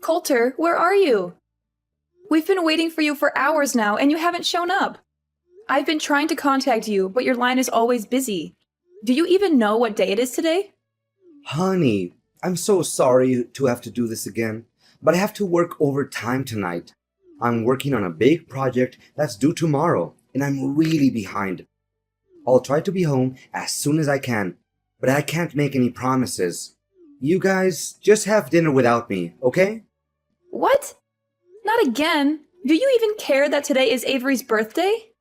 Coulter, where are you? We've been waiting for you for hours now, and you haven't shown up. I've been trying to contact you, but your line is always busy. Do you even know what day it is today? Honey, I'm so sorry to have to do this again, but I have to work overtime tonight. I'm working on a big project that's due tomorrow, and I'm really behind. I'll try to be home as soon as I can, but I can't make any promises. You guys just have dinner without me, okay? What? Not again. Do you even care that today is Avery's birthday?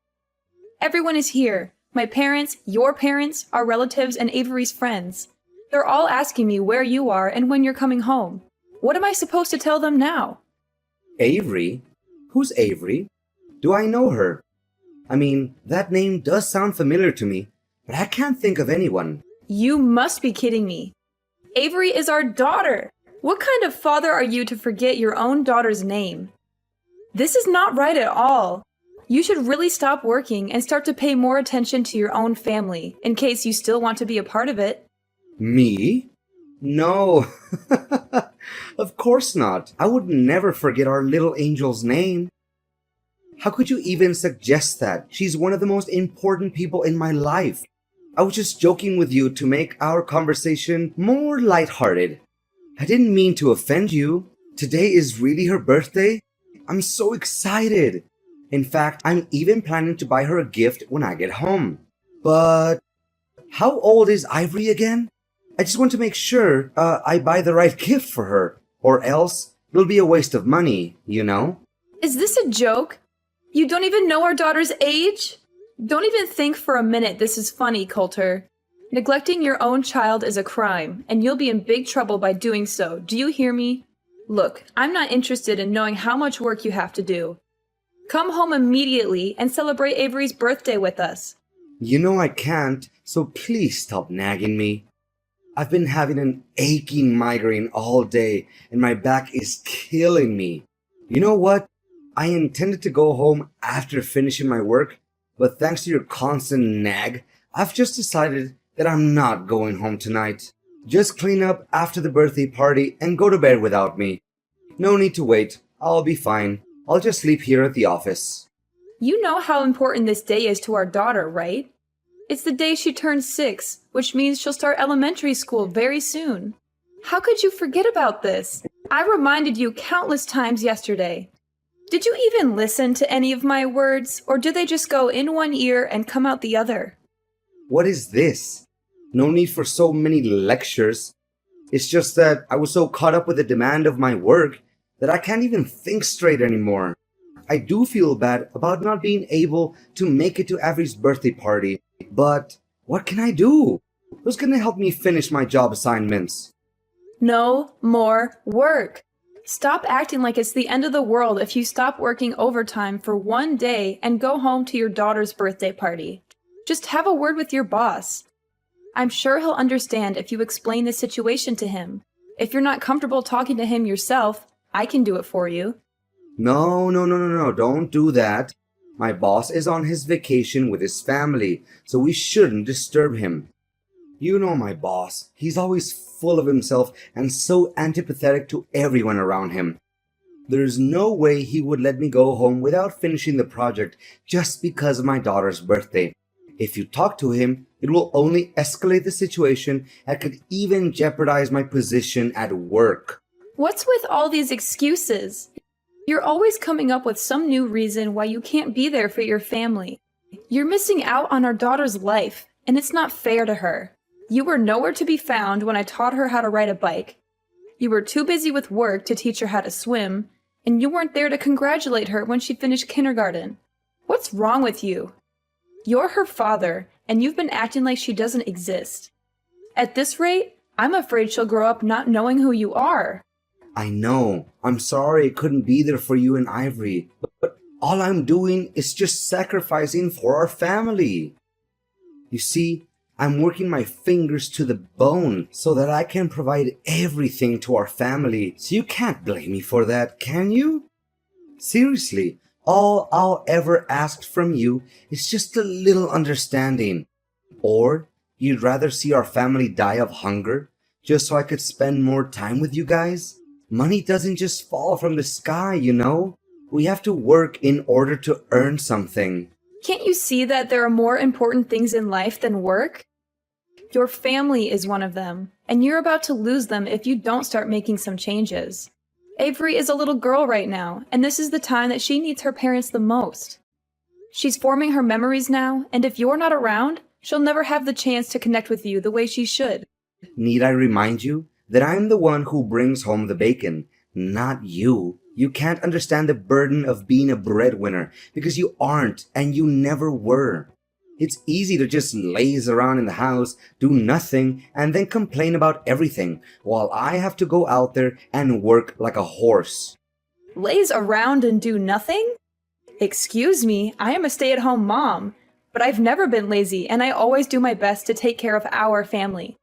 Everyone is here. My parents, your parents, our relatives, and Avery's friends. They're all asking me where you are and when you're coming home. What am I supposed to tell them now? Avery? Who's Avery? Do I know her? I mean, that name does sound familiar to me, but I can't think of anyone. You must be kidding me. Avery is our daughter. What kind of father are you to forget your own daughter's name? This is not right at all. You should really stop working and start to pay more attention to your own family, in case you still want to be a part of it. Me? No. Of course not. I would never forget our little angel's name. How could you even suggest that? She's one of the most important people in my life. I was just joking with you to make our conversation more lighthearted. I didn't mean to offend you. Today is really her birthday. I'm so excited. In fact, I'm even planning to buy her a gift when I get home. But how old is Ivory again? I just want to make sure I buy the right gift for her, or else it'll be a waste of money, you know? Is this a joke? You don't even know our daughter's age? Don't even think for a minute this is funny, Coulter. Neglecting your own child is a crime, and you'll be in big trouble by doing so. Do you hear me? Look, I'm not interested in knowing how much work you have to do. Come home immediately and celebrate Avery's birthday with us. You know I can't, so please stop nagging me. I've been having an aching migraine all day, and my back is killing me. You know what? I intended to go home after finishing my work, but thanks to your constant nag, I've just decided that I'm not going home tonight. Just clean up after the birthday party and go to bed without me. No need to wait. I'll be fine. I'll just sleep here at the office. You know how important this day is to our daughter, right? It's the day she turns 6, which means she'll start elementary school very soon. How could you forget about this? I reminded you countless times yesterday. Did you even listen to any of my words, or did they just go in one ear and come out the other? What is this? No need for so many lectures. It's just that I was so caught up with the demand of my work that I can't even think straight anymore. I do feel bad about not being able to make it to Avery's birthday party, but what can I do? Who's gonna help me finish my job assignments? No more work. Stop acting like it's the end of the world if you stop working overtime for one day and go home to your daughter's birthday party. Just have a word with your boss. I'm sure he'll understand if you explain the situation to him. If you're not comfortable talking to him yourself, I can do it for you. No, don't do that. My boss is on his vacation with his family, so we shouldn't disturb him. You know my boss. He's always full of himself and so antipathetic to everyone around him. There's no way he would let me go home without finishing the project just because of my daughter's birthday. If you talk to him, it will only escalate the situation and could even jeopardize my position at work. What's with all these excuses? You're always coming up with some new reason why you can't be there for your family. You're missing out on our daughter's life, and it's not fair to her. You were nowhere to be found when I taught her how to ride a bike. You were too busy with work to teach her how to swim, and you weren't there to congratulate her when she finished kindergarten. What's wrong with you? You're her father, and you've been acting like she doesn't exist. At this rate, I'm afraid she'll grow up not knowing who you are. I know. I'm sorry I couldn't be there for you and Ivory, but all I'm doing is just sacrificing for our family. You see, I'm working my fingers to the bone so that I can provide everything to our family, so you can't blame me for that, can you? Seriously, all I'll ever ask from you is just a little understanding. Or you'd rather see our family die of hunger just so I could spend more time with you guys? Money doesn't just fall from the sky, you know? We have to work in order to earn something. Can't you see that there are more important things in life than work? Your family is one of them, and you're about to lose them if you don't start making some changes. Avery is a little girl right now, and this is the time that she needs her parents the most. She's forming her memories now, and if you're not around, she'll never have the chance to connect with you the way she should. Need I remind you that I'm the one who brings home the bacon, not you? You can't understand the burden of being a breadwinner because you aren't and you never were. It's easy to just laze around in the house, do nothing, and then complain about everything, while I have to go out there and work like a horse. Laze around and do nothing? Excuse me, I am a stay-at-home mom, but I've never been lazy and I always do my best to take care of our family.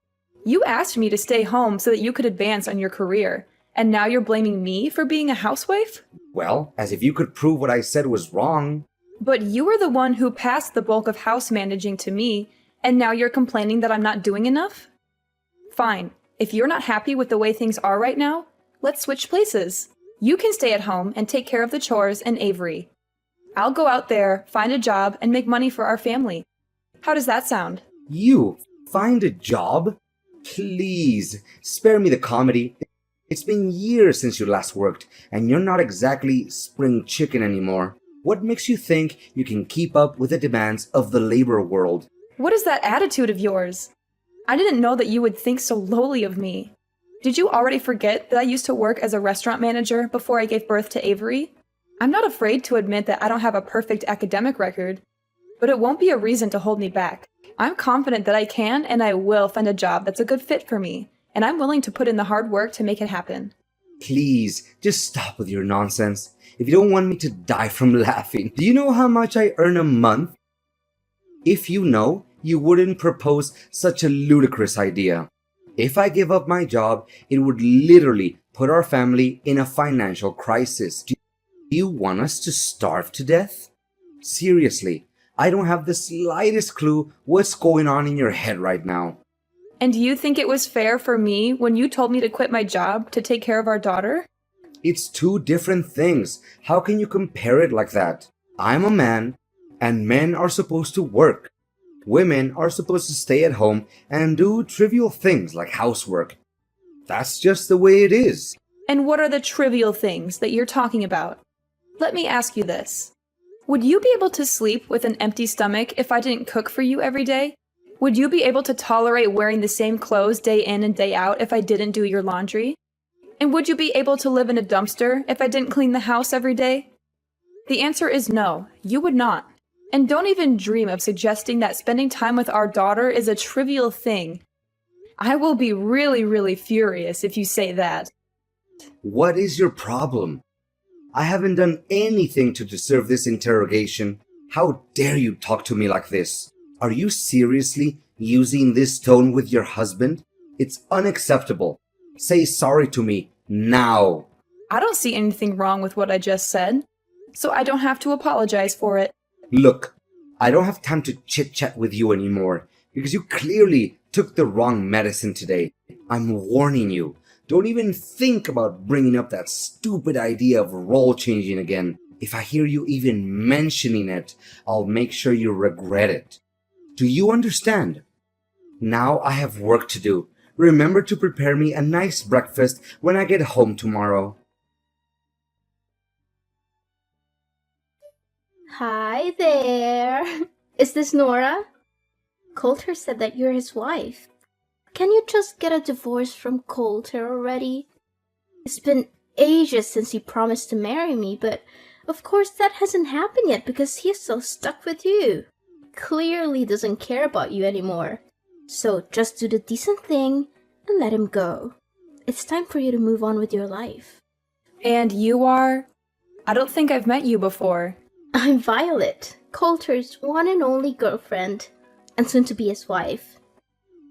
You asked me to stay home so that you could advance on your career, and now you're blaming me for being a housewife? Well, as if you could prove what I said was wrong. But you were the one who passed the bulk of house managing to me, and now you're complaining that I'm not doing enough? Fine, if you're not happy with the way things are right now, let's switch places. You can stay at home and take care of the chores and Avery. I'll go out there, find a job, and make money for our family. How does that sound? You find a job? Please, spare me the comedy. It's been years since you last worked, and you're not exactly spring chicken anymore. What makes you think you can keep up with the demands of the labor world? What is that attitude of yours? I didn't know that you would think so lowly of me. Did you already forget that I used to work as a restaurant manager before I gave birth to Avery? I'm not afraid to admit that I don't have a perfect academic record, but it won't be a reason to hold me back. I'm confident that I can and I will find a job that's a good fit for me, and I'm willing to put in the hard work to make it happen. Please, just stop with your nonsense. If you don't want me to die from laughing. Do you know how much I earn a month? If you know, you wouldn't propose such a ludicrous idea. If I give up my job, it would literally put our family in a financial crisis. Do you want us to starve to death? Seriously, I don't have the slightest clue what's going on in your head right now. And do you think it was fair for me when you told me to quit my job to take care of our daughter? It's two different things. How can you compare it like that? I'm a man, and men are supposed to work. Women are supposed to stay at home and do trivial things like housework. That's just the way it is. And what are the trivial things that you're talking about? Let me ask you this. Would you be able to sleep with an empty stomach if I didn't cook for you every day? Would you be able to tolerate wearing the same clothes day in and day out if I didn't do your laundry? And would you be able to live in a dumpster if I didn't clean the house every day? The answer is no, you would not. And don't even dream of suggesting that spending time with our daughter is a trivial thing. I will be really, really furious if you say that. What is your problem? I haven't done anything to deserve this interrogation. How dare you talk to me like this? Are you seriously using this tone with your husband? It's unacceptable. Say sorry to me now. I don't see anything wrong with what I just said, so I don't have to apologize for it. Look, I don't have time to chit-chat with you anymore because you clearly took the wrong medicine today. I'm warning you. Don't even think about bringing up that stupid idea of role changing again. If I hear you even mentioning it, I'll make sure you regret it. Do you understand? Now I have work to do. Remember to prepare me a nice breakfast when I get home tomorrow. Hi there. Is this Nora? Coulter said that you're his wife. Can you just get a divorce from Coulter already? It's been ages since he promised to marry me, but of course that hasn't happened yet because he's so stuck with you. Clearly doesn't care about you anymore. So just do the decent thing and let him go. It's time for you to move on with your life. And you are? I don't think I've met you before. I'm Violet, Coulter's one and only girlfriend, and soon to be his wife.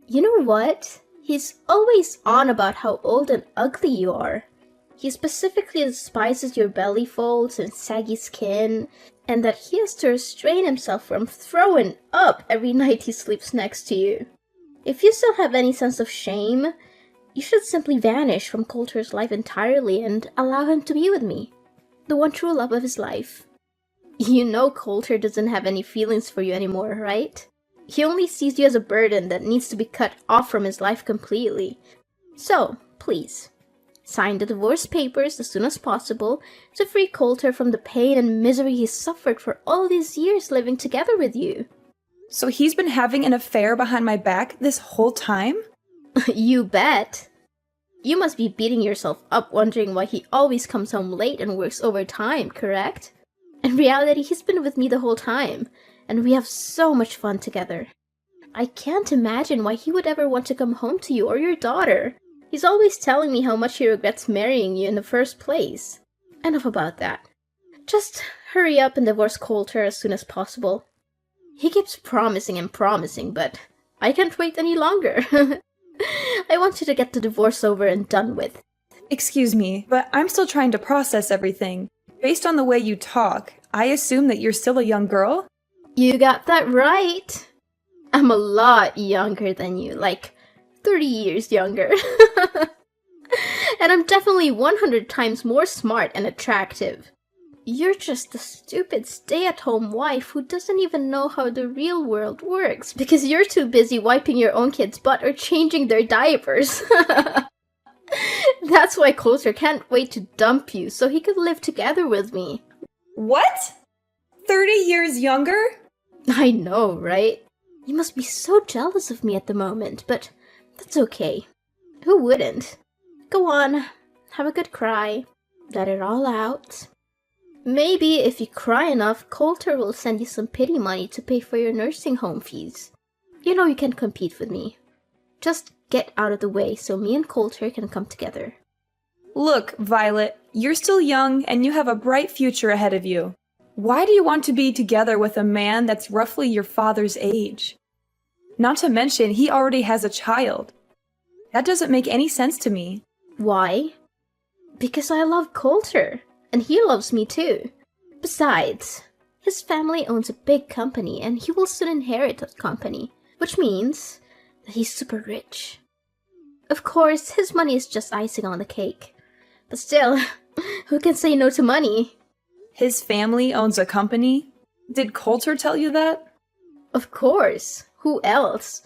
You know what? He's always on about how old and ugly you are. He specifically despises your belly folds and saggy skin, and that he has to restrain himself from throwing up every night he sleeps next to you. If you still have any sense of shame, You should simply vanish from Coulter's life entirely and allow him to be with me, the one true love of his life. You know Coulter doesn't have any feelings for you anymore, right? He only sees you as a burden that needs to be cut off from his life completely. So, please, sign the divorce papers as soon as possible to free Coulter from the pain and misery he's suffered for all these years living together with you. So he's been having an affair behind my back this whole time? You bet. You must be beating yourself up wondering why he always comes home late and works overtime, correct? In reality, he's been with me the whole time, and we have so much fun together. I can't imagine why he would ever want to come home to you or your daughter. He's always telling me how much he regrets marrying you in the first place. Enough about that. Just hurry up and divorce Coulter as soon as possible. He keeps promising and promising, but I can't wait any longer. I want you to get the divorce over and done with. Excuse me, but I'm still trying to process everything. Based on the way you talk, I assume that you're still a young girl? You got that right. I'm a lot younger than you, like 30 years younger. And I'm definitely 100 times more smart and attractive. You're just a stupid stay-at-home wife who doesn't even know how the real world works because you're too busy wiping your own kid's butt or changing their diapers. That's why Coulter can't wait to dump you so he could live together with me. What? 30 years younger? I know, right? You must be so jealous of me at the moment, but that's okay. Who wouldn't? Go on, have a good cry. Let it all out. Maybe if you cry enough, Coulter will send you some pity money to pay for your nursing home fees. You know you can compete with me. Just get out of the way so me and Coulter can come together. Look, Violet, you're still young and you have a bright future ahead of you. Why do you want to be together with a man that's roughly your father's age? Not to mention, he already has a child. That doesn't make any sense to me. Why? Because I love Coulter. And he loves me too. Besides, his family owns a big company and he will soon inherit that company, which means that he's super rich. Of course, his money is just icing on the cake. But still, who can say no to money? His family owns a company? Did Coulter tell you that? Of course. Who else?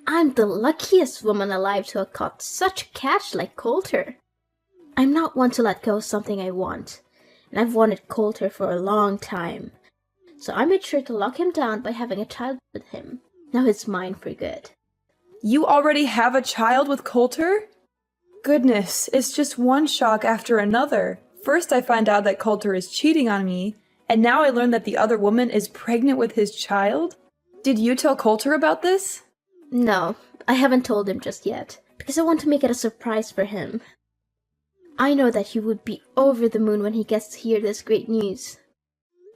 I'm the luckiest woman alive to have caught such cash like Coulter. I'm not one to let go of something I want. And I've wanted Coulter for a long time. So I made sure to lock him down by having a child with him. Now he's mine for good. You already have a child with Coulter? Goodness, it's just one shock after another. First I find out that Coulter is cheating on me, and now I learn that the other woman is pregnant with his child? Did you tell Coulter about this? No, I haven't told him just yet, because I want to make it a surprise for him. I know that he would be over the moon when he gets to hear this great news.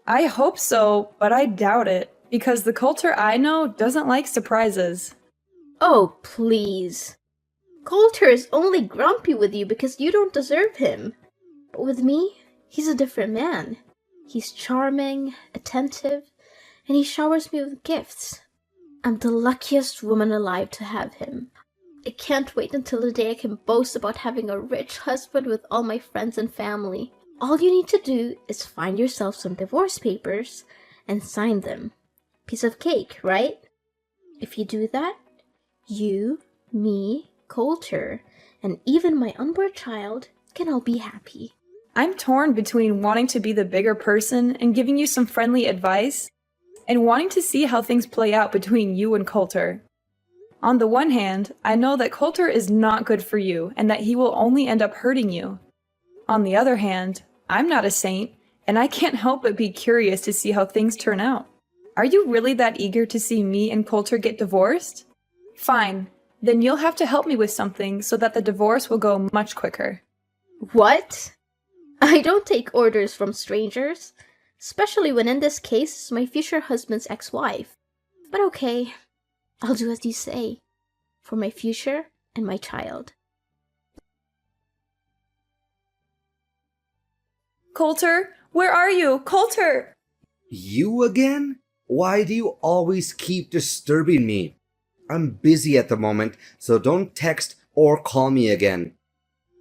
I hope so, but I doubt it, because the Coulter I know doesn't like surprises. Oh, please. Coulter is only grumpy with you because you don't deserve him. But with me, he's a different man. He's charming, attentive, and he showers me with gifts. I'm the luckiest woman alive to have him. I can't wait until the day I can boast about having a rich husband with all my friends and family. All you need to do is find yourself some divorce papers and sign them. Piece of cake, right? If you do that, you, me, Coulter, and even my unborn child can all be happy. I'm torn between wanting to be the bigger person and giving you some friendly advice, and wanting to see how things play out between you and Coulter. On the one hand, I know that Coulter is not good for you and that he will only end up hurting you. On the other hand, I'm not a saint, and I can't help but be curious to see how things turn out. Are you really that eager to see me and Coulter get divorced? Fine, then you'll have to help me with something so that the divorce will go much quicker. What? I don't take orders from strangers, especially when in this case it's my future husband's ex-wife. But okay. I'll do as you say, for my future and my child. Coulter, where are you? Coulter! You again? Why do you always keep disturbing me? I'm busy at the moment, so don't text or call me again.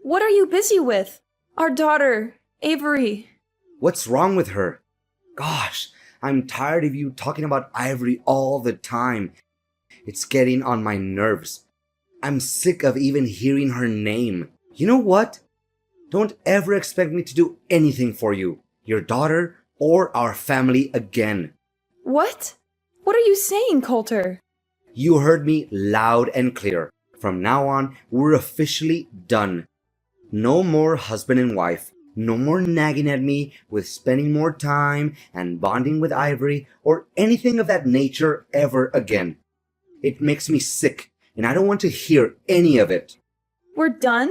What are you busy with? Our daughter, Avery. What's wrong with her? Gosh, I'm tired of you talking about Ivory all the time. It's getting on my nerves. I'm sick of even hearing her name. You know what? Don't ever expect me to do anything for you, your daughter, or our family again. What? What are you saying, Coulter? You heard me loud and clear. From now on, we're officially done. No more husband and wife. No more nagging at me with spending more time and bonding with Ivory or anything of that nature ever again. It makes me sick, and I don't want to hear any of it. We're done?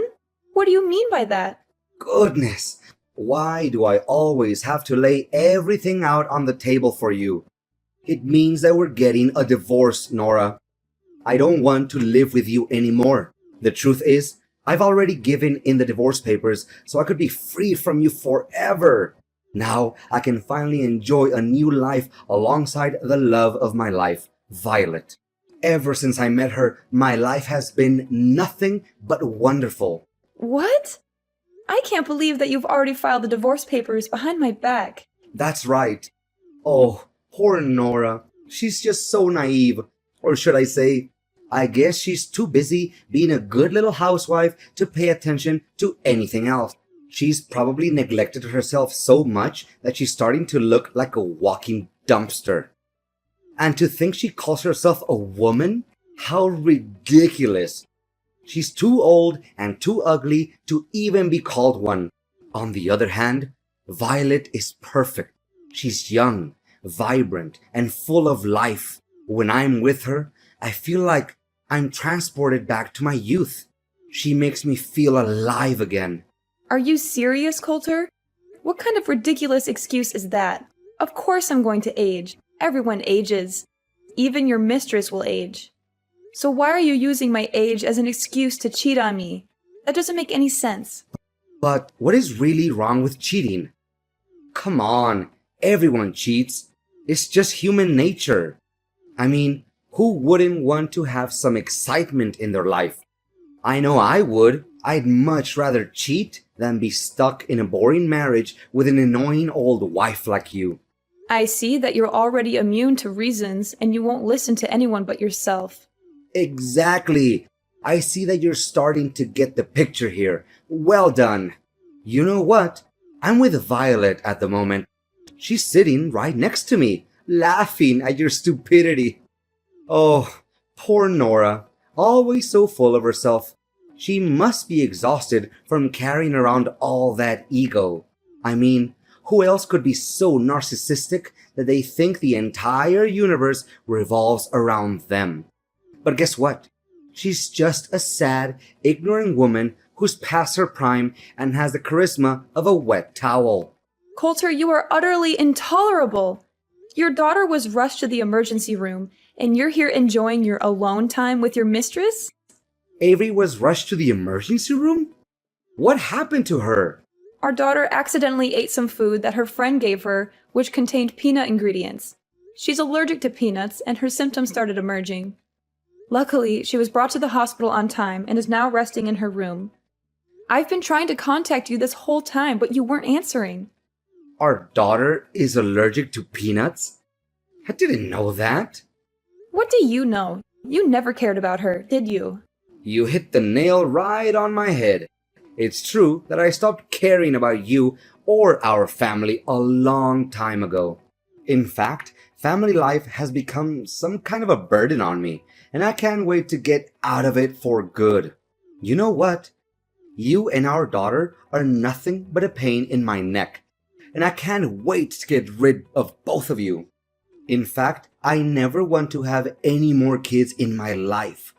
What do you mean by that? Goodness, why do I always have to lay everything out on the table for you? It means that we're getting a divorce, Nora. I don't want to live with you anymore. The truth is, I've already given in the divorce papers so I could be free from you forever. Now I can finally enjoy a new life alongside the love of my life, Violet. Ever since I met her, my life has been nothing but wonderful. What? I can't believe that you've already filed the divorce papers behind my back. That's right. Oh, poor Nora. She's just so naive. Or should I say, I guess she's too busy being a good little housewife to pay attention to anything else. She's probably neglected herself so much that she's starting to look like a walking dumpster. And to think she calls herself a woman? How ridiculous. She's too old and too ugly to even be called one. On the other hand, Violet is perfect. She's young, vibrant, and full of life. When I'm with her, I feel like I'm transported back to my youth. She makes me feel alive again. Are you serious, Coulter? What kind of ridiculous excuse is that? Of course I'm going to age. Everyone ages. Even your mistress will age. So why are you using my age as an excuse to cheat on me? That doesn't make any sense. But what is really wrong with cheating? Come on, everyone cheats. It's just human nature. I mean, who wouldn't want to have some excitement in their life? I know I would. I'd much rather cheat than be stuck in a boring marriage with an annoying old wife like you. I see that you're already immune to reasons and you won't listen to anyone but yourself. Exactly. I see that you're starting to get the picture here. Well done. You know what? I'm with Violet at the moment. She's sitting right next to me, laughing at your stupidity. Oh, poor Nora. Always so full of herself. She must be exhausted from carrying around all that ego. I mean, who else could be so narcissistic that they think the entire universe revolves around them? But guess what? She's just a sad, ignorant woman who's past her prime and has the charisma of a wet towel. Coulter, you are utterly intolerable. Your daughter was rushed to the emergency room, and you're here enjoying your alone time with your mistress? Avery was rushed to the emergency room? What happened to her? Our daughter accidentally ate some food that her friend gave her, which contained peanut ingredients. She's allergic to peanuts, and her symptoms started emerging. Luckily, she was brought to the hospital on time and is now resting in her room. I've been trying to contact you this whole time, but you weren't answering. Our daughter is allergic to peanuts? I didn't know that. What do you know? You never cared about her, did you? You hit the nail right on my head. It's true that I stopped caring about you or our family a long time ago. In fact, family life has become some kind of a burden on me, and I can't wait to get out of it for good. You know what? You and our daughter are nothing but a pain in my neck, and I can't wait to get rid of both of you. In fact, I never want to have any more kids in my life.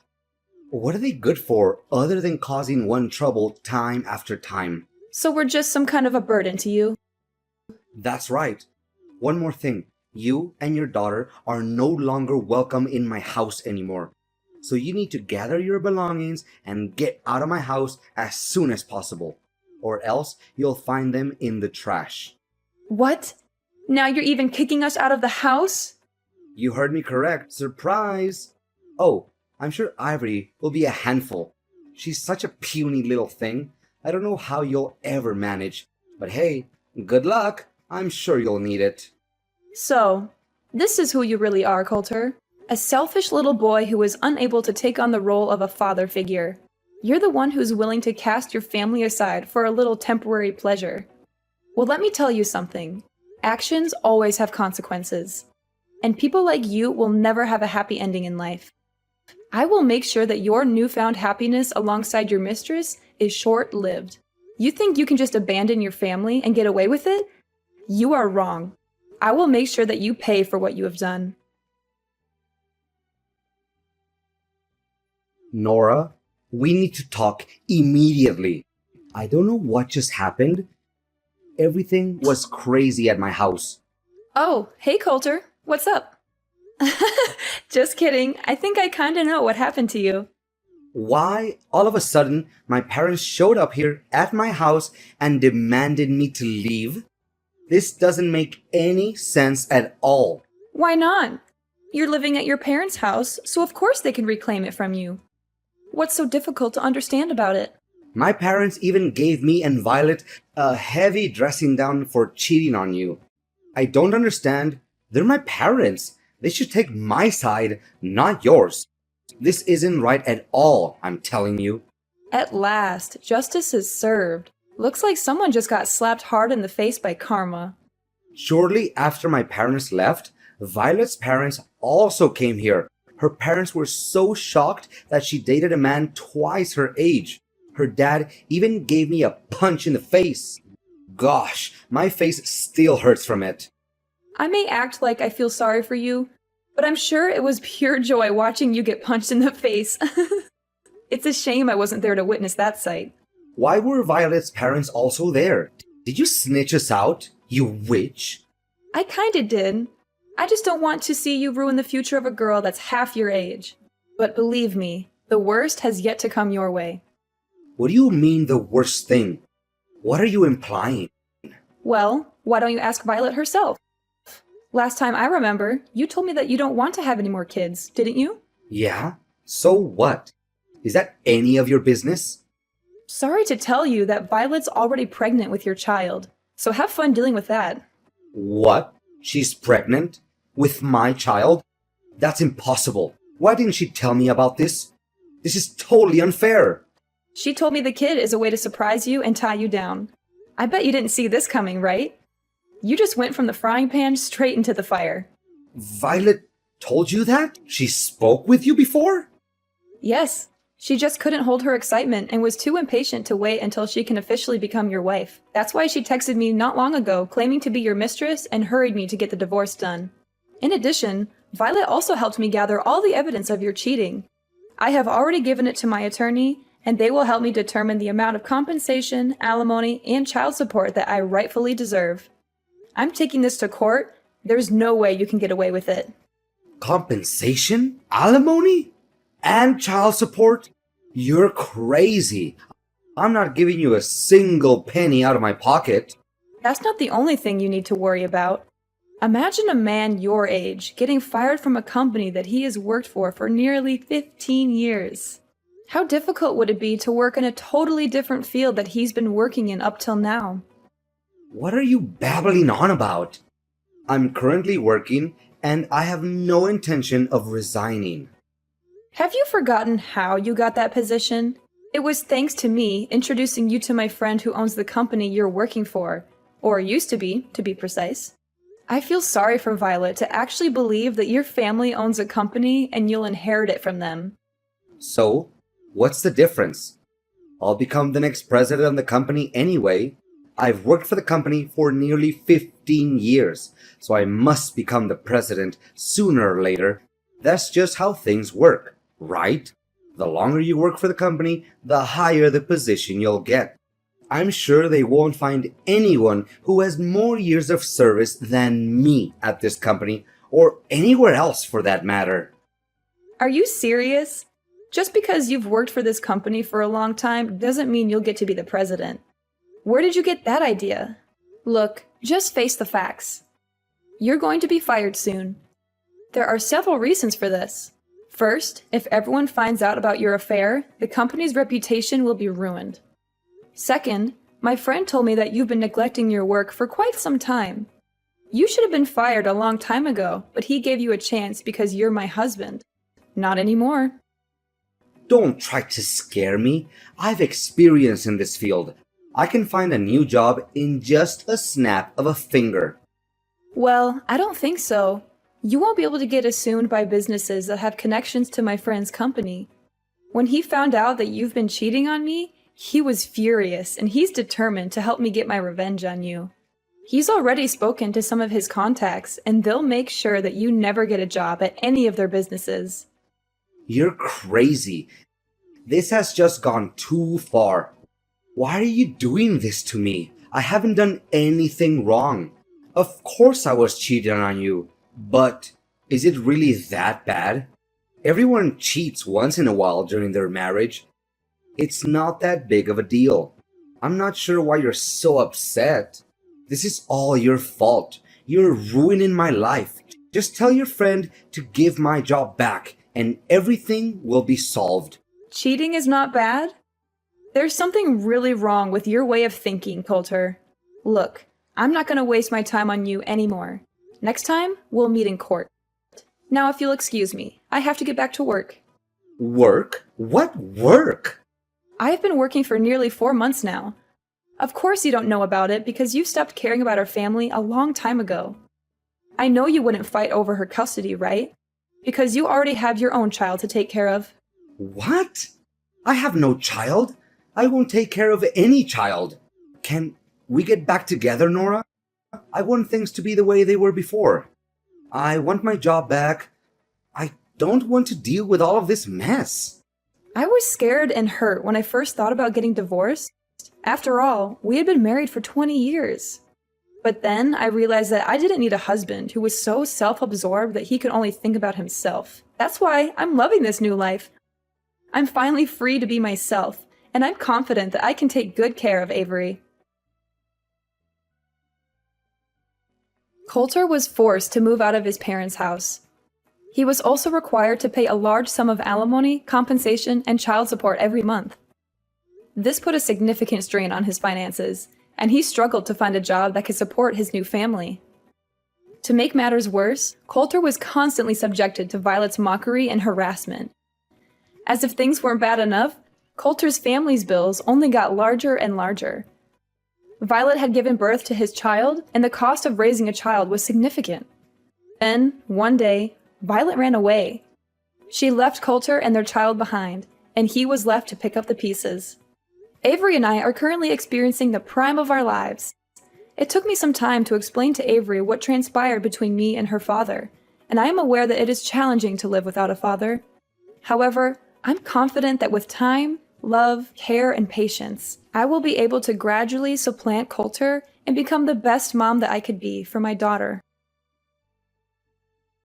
What are they good for other than causing one trouble time after time? So we're just some kind of a burden to you? That's right. One more thing. You and your daughter are no longer welcome in my house anymore. So you need to gather your belongings and get out of my house as soon as possible. Or else you'll find them in the trash. What? Now you're even kicking us out of the house? You heard me correct. Surprise! Oh, I'm sure Ivory will be a handful. She's such a puny little thing. I don't know how you'll ever manage. But hey, good luck. I'm sure you'll need it. So, this is who you really are, Coulter. A selfish little boy who is unable to take on the role of a father figure. You're the one who's willing to cast your family aside for a little temporary pleasure. Well, let me tell you something. Actions always have consequences. And people like you will never have a happy ending in life. I will make sure that your newfound happiness alongside your mistress is short-lived. You think you can just abandon your family and get away with it? You are wrong. I will make sure that you pay for what you have done. Nora, we need to talk immediately. I don't know what just happened. Everything was crazy at my house. Oh, hey Coulter. What's up? Just kidding. I think I kinda know what happened to you. Why, all of a sudden, my parents showed up here at my house and demanded me to leave? This doesn't make any sense at all. Why not? You're living at your parents' house, so of course they can reclaim it from you. What's so difficult to understand about it? My parents even gave me and Violet a heavy dressing down for cheating on you. I don't understand. They're my parents. They should take my side, not yours. This isn't right at all, I'm telling you. At last, justice is served. Looks like someone just got slapped hard in the face by karma. Shortly after my parents left, Violet's parents also came here. Her parents were so shocked that she dated a man twice her age. Her dad even gave me a punch in the face. Gosh, my face still hurts from it. I may act like I feel sorry for you, but I'm sure it was pure joy watching you get punched in the face. It's a shame I wasn't there to witness that sight. Why were Violet's parents also there? Did you snitch us out, you witch? I kinda did. I just don't want to see you ruin the future of a girl that's half your age. But believe me, the worst has yet to come your way. What do you mean the worst thing? What are you implying? Well, why don't you ask Violet herself? Last time I remember, you told me that you don't want to have any more kids, didn't you? Yeah? So what? Is that any of your business? Sorry to tell you that Violet's already pregnant with your child, so have fun dealing with that. What? She's pregnant? With my child? That's impossible. Why didn't she tell me about this? This is totally unfair. She told me the kid is a way to surprise you and tie you down. I bet you didn't see this coming, right? You just went from the frying pan straight into the fire. Violet told you that? She spoke with you before? Yes, she just couldn't hold her excitement and was too impatient to wait until she can officially become your wife. That's why she texted me not long ago claiming to be your mistress and hurried me to get the divorce done. In addition, Violet also helped me gather all the evidence of your cheating. I have already given it to my attorney, and they will help me determine the amount of compensation, alimony, and child support that I rightfully deserve. I'm taking this to court. There's no way you can get away with it. Compensation? Alimony? And child support? You're crazy. I'm not giving you a single penny out of my pocket. That's not the only thing you need to worry about. Imagine a man your age getting fired from a company that he has worked for nearly 15 years. How difficult would it be to work in a totally different field that he's been working in up till now? What are you babbling on about? I'm currently working, and I have no intention of resigning. Have you forgotten how you got that position? It was thanks to me introducing you to my friend who owns the company you're working for, or used to be precise. I feel sorry for Violet to actually believe that your family owns a company and you'll inherit it from them. So, what's the difference? I'll become the next president of the company anyway. I've worked for the company for nearly 15 years, so I must become the president sooner or later. That's just how things work, right? The longer you work for the company, the higher the position you'll get. I'm sure they won't find anyone who has more years of service than me at this company, or anywhere else for that matter. Are you serious? Just because you've worked for this company for a long time doesn't mean you'll get to be the president. Where did you get that idea? Look, just face the facts. You're going to be fired soon. There are several reasons for this. First, if everyone finds out about your affair, the company's reputation will be ruined. Second, my friend told me that you've been neglecting your work for quite some time. You should have been fired a long time ago, but he gave you a chance because you're my husband. Not anymore. Don't try to scare me. I've experience in this field. I can find a new job in just a snap of a finger. Well, I don't think so. You won't be able to get assumed by businesses that have connections to my friend's company. When he found out that you've been cheating on me, he was furious and he's determined to help me get my revenge on you. He's already spoken to some of his contacts and they'll make sure that you never get a job at any of their businesses. You're crazy. This has just gone too far. Why are you doing this to me? I haven't done anything wrong. Of course I was cheating on you, but is it really that bad? Everyone cheats once in a while during their marriage. It's not that big of a deal. I'm not sure why you're so upset. This is all your fault. You're ruining my life. Just tell your friend to give my job back and everything will be solved. Cheating is not bad? There's something really wrong with your way of thinking, Coulter. Look, I'm not going to waste my time on you anymore. Next time, we'll meet in court. Now, if you'll excuse me, I have to get back to work. Work? What work? I have been working for nearly 4 months now. Of course you don't know about it because you stopped caring about our family a long time ago. I know you wouldn't fight over her custody, right? Because you already have your own child to take care of. What? I have no child. I won't take care of any child. Can we get back together, Nora? I want things to be the way they were before. I want my job back. I don't want to deal with all of this mess. I was scared and hurt when I first thought about getting divorced. After all, we had been married for 20 years. But then I realized that I didn't need a husband who was so self-absorbed that he could only think about himself. That's why I'm loving this new life. I'm finally free to be myself, and I'm confident that I can take good care of Avery. Coulter was forced to move out of his parents' house. He was also required to pay a large sum of alimony, compensation, and child support every month. This put a significant strain on his finances, and he struggled to find a job that could support his new family. To make matters worse, Coulter was constantly subjected to Violet's mockery and harassment. As if things weren't bad enough, Coulter's family's bills only got larger and larger. Violet had given birth to his child, and the cost of raising a child was significant. Then, one day, Violet ran away. She left Coulter and their child behind, and he was left to pick up the pieces. Avery and I are currently experiencing the prime of our lives. It took me some time to explain to Avery what transpired between me and her father, and I am aware that it is challenging to live without a father. However, I'm confident that with time, love, care, and patience, I will be able to gradually supplant Coulter and become the best mom that I could be for my daughter.